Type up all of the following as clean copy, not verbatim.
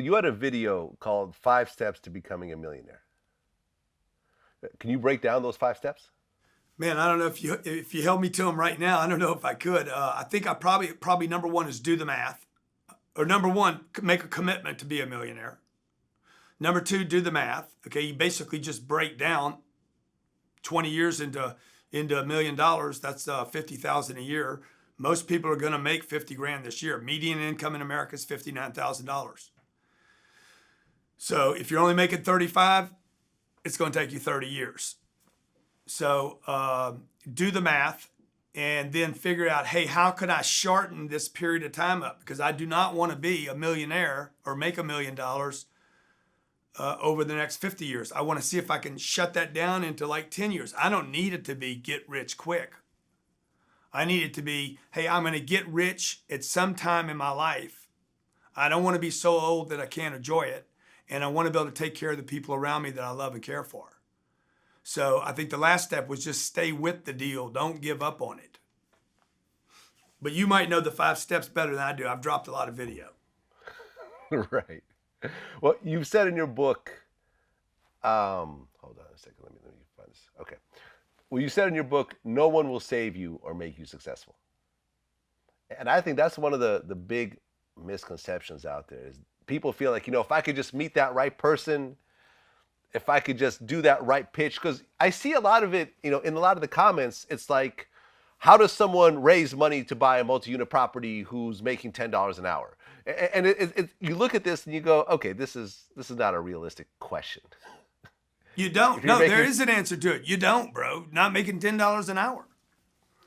You had a video called 5 Steps to Becoming a Millionaire. Can you break down those 5 steps? Man, I don't know if you held me to them right now. I don't know if I could. I think I probably number one is do the math, or number one, make a commitment to be a millionaire. Number two, do the math. Okay, you basically just break down 20 years into $1 million. That's 50,000 a year. Most people are going to make 50 grand this year. Median income in America is $59,000. So if you're only making 35, it's going to take you 30 years. So do the math and then figure out, hey, how could I shorten this period of time up? Because I do not want to be a millionaire or make $1 million over the next 50 years. I want to see if I can shut that down into like 10 years. I don't need it to be get rich quick. I need it to be, hey, I'm going to get rich at some time in my life. I don't want to be so old that I can't enjoy it. And I want to be able to take care of the people around me that I love and care for. So I think the last step was just stay with the deal. Don't give up on it. But you might know the 5 steps better than I do. I've dropped a lot of video. Right. Well, you've said in your book, hold on a second, let me find this. Okay. Well, you said in your book, no one will save you or make you successful. And I think that's one of the big misconceptions out there is people feel like, if I could just meet that right person, if I could just do that right pitch, because I see a lot of it, in a lot of the comments, it's like, how does someone raise money to buy a multi-unit property who's making $10 an hour? And you look at this and you go, okay, this is not a realistic question. You don't. No, there is an answer to it. You don't, bro. Not making $10 an hour.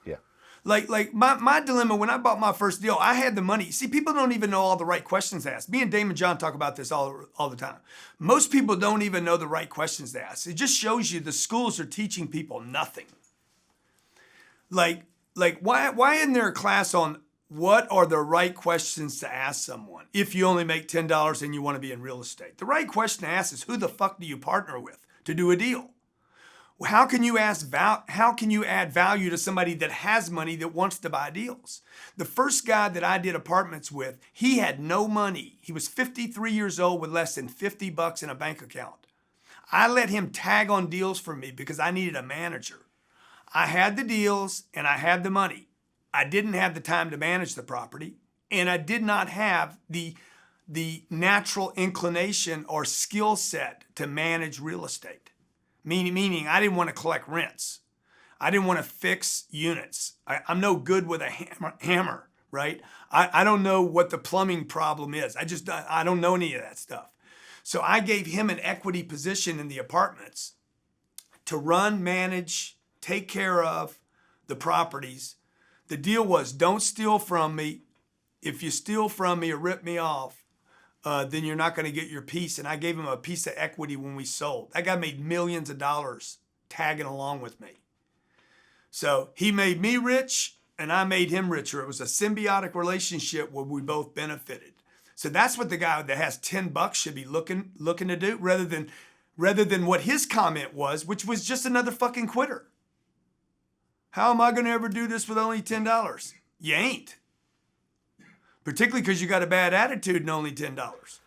Yeah. Like my dilemma when I bought my first deal, I had the money. See, people don't even know all the right questions to ask. Me and Damon John talk about this all the time. Most people don't even know the right questions to ask. It just shows you the schools are teaching people nothing. Like why isn't there a class on what are the right questions to ask someone if you only make $10 and you want to be in real estate? The right question to ask is, who the fuck do you partner with to do a deal? How can you add value to somebody that has money that wants to buy deals? The first guy that I did apartments with, he had no money. He was 53 years old with less than $50 in a bank account. I let him tag on deals for me because I needed a manager. I had the deals and I had the money. I didn't have the time to manage the property, and I did not have the natural inclination or skill set to manage real estate. Meaning I didn't want to collect rents. I didn't want to fix units. I'm no good with a hammer, right? I don't know what the plumbing problem is. I don't know any of that stuff. So I gave him an equity position in the apartments to run, manage, take care of the properties. The deal was, don't steal from me. If you steal from me or rip me off, then you're not going to get your piece. And I gave him a piece of equity when we sold. That guy made millions of dollars tagging along with me. So he made me rich and I made him richer. It was a symbiotic relationship where we both benefited. So that's what the guy that has $10 should be looking to do, rather than what his comment was, which was just another fucking quitter. How am I going to ever do this with only $10? You ain't. Particularly because you got a bad attitude and only $10.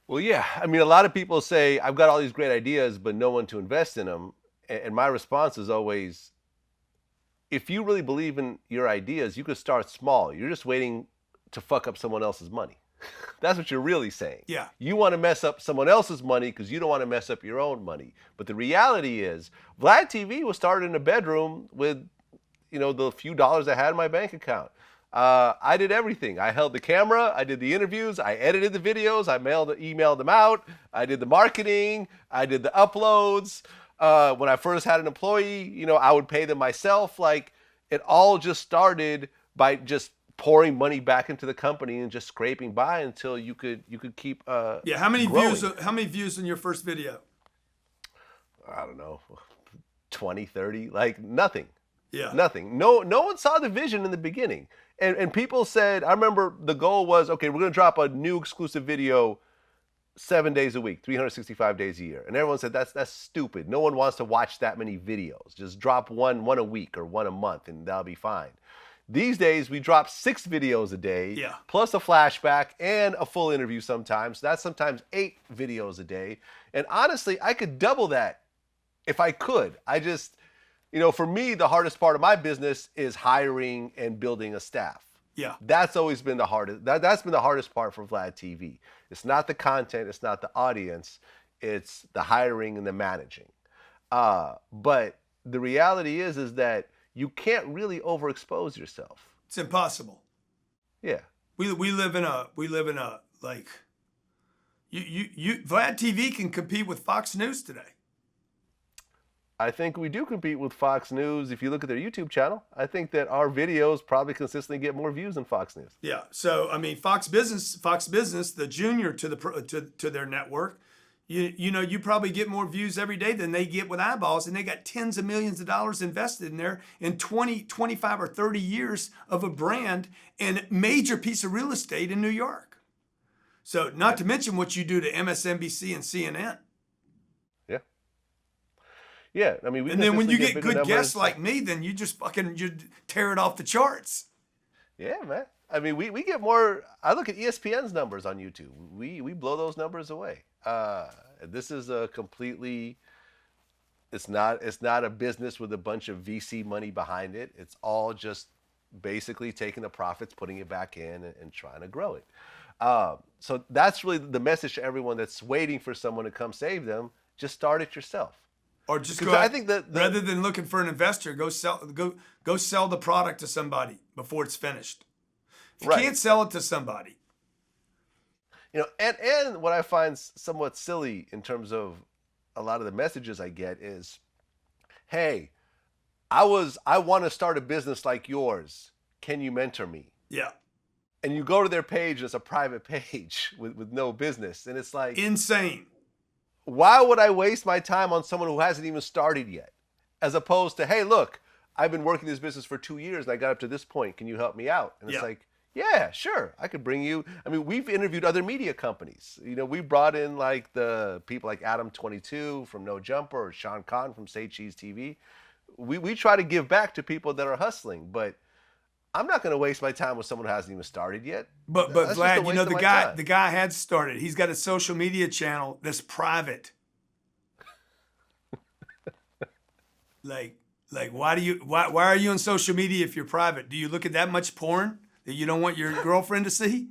Well, yeah. I mean, a lot of people say, I've got all these great ideas, but no one to invest in them. And my response is always, if you really believe in your ideas, you could start small. You're just waiting to fuck up someone else's money. That's what you're really saying. Yeah. You want to mess up someone else's money because you don't want to mess up your own money. But the reality is, Vlad TV was started in a bedroom with, the few dollars I had in my bank account. I did everything. I held the camera. I did the interviews. I edited the videos. I emailed them out. I did the marketing. I did the uploads. When I first had an employee, I would pay them myself. Like, it all just started by just pouring money back into the company and just scraping by until you could keep yeah. How many growing. views in your first video? I don't know, 20, 30, like nothing. Yeah. Nothing. No one saw the vision in the beginning. And people said, I remember the goal was, okay, we're going to drop a new exclusive video 7 days a week, 365 days a year. And everyone said, that's stupid. No one wants to watch that many videos. Just drop one a week or one a month and that'll be fine. These days, we drop 6 videos a day, Yeah. plus a flashback and a full interview sometimes. That's sometimes 8 videos a day. And honestly, I could double that if I could. I just, for me, the hardest part of my business is hiring and building a staff. Yeah. That's always been the hardest. That's been the hardest part for Vlad TV. It's not the content. It's not the audience. It's the hiring and the managing. But the reality is that you can't really overexpose yourself. It's impossible. Yeah. We live in a like you Vlad TV can compete with Fox News today. I think we do compete with Fox News. If you look at their YouTube channel, I think that our videos probably consistently get more views than Fox News. Yeah. So I mean, Fox Business, the junior to their network, you probably get more views every day than they get with eyeballs, and they got tens of millions of dollars invested in there in 20, 25, or 30 years of a brand and major piece of real estate in New York. So not to mention what you do to MSNBC and CNN. Yeah. Yeah, I mean, and then when you get good numbers. guests like me, then you just you tear it off the charts. Yeah, man. I mean, we get more. I look at ESPN's numbers on YouTube. We blow those numbers away. This is a completely. It's not a business with a bunch of VC money behind it. It's all just basically taking the profits, putting it back in, and trying to grow it. So that's really the message to everyone that's waiting for someone to come save them. Just start it yourself. Or just go. I think that rather than looking for an investor, go sell the product to somebody before it's finished. If you can't sell it to somebody, and what I find somewhat silly in terms of a lot of the messages I get is, "Hey, I want to start a business like yours. Can you mentor me?" Yeah. And you go to their page, and it's a private page with no business, and it's like insane. Why would I waste my time on someone who hasn't even started yet? As opposed to, hey, look, I've been working this business for 2 years and I got up to this point. Can you help me out? And it's like, yeah, sure. I could bring you. I mean, we've interviewed other media companies. We brought in like the people like Adam22 from No Jumper or Sean Conn from Say Cheese TV. We try to give back to people that are hustling, but I'm not going to waste my time with someone who hasn't even started yet. But Vlad, the guy had started. He's got a social media channel that's private. like why are you on social media if you're private? Do you look at that much porn that you don't want your girlfriend to see?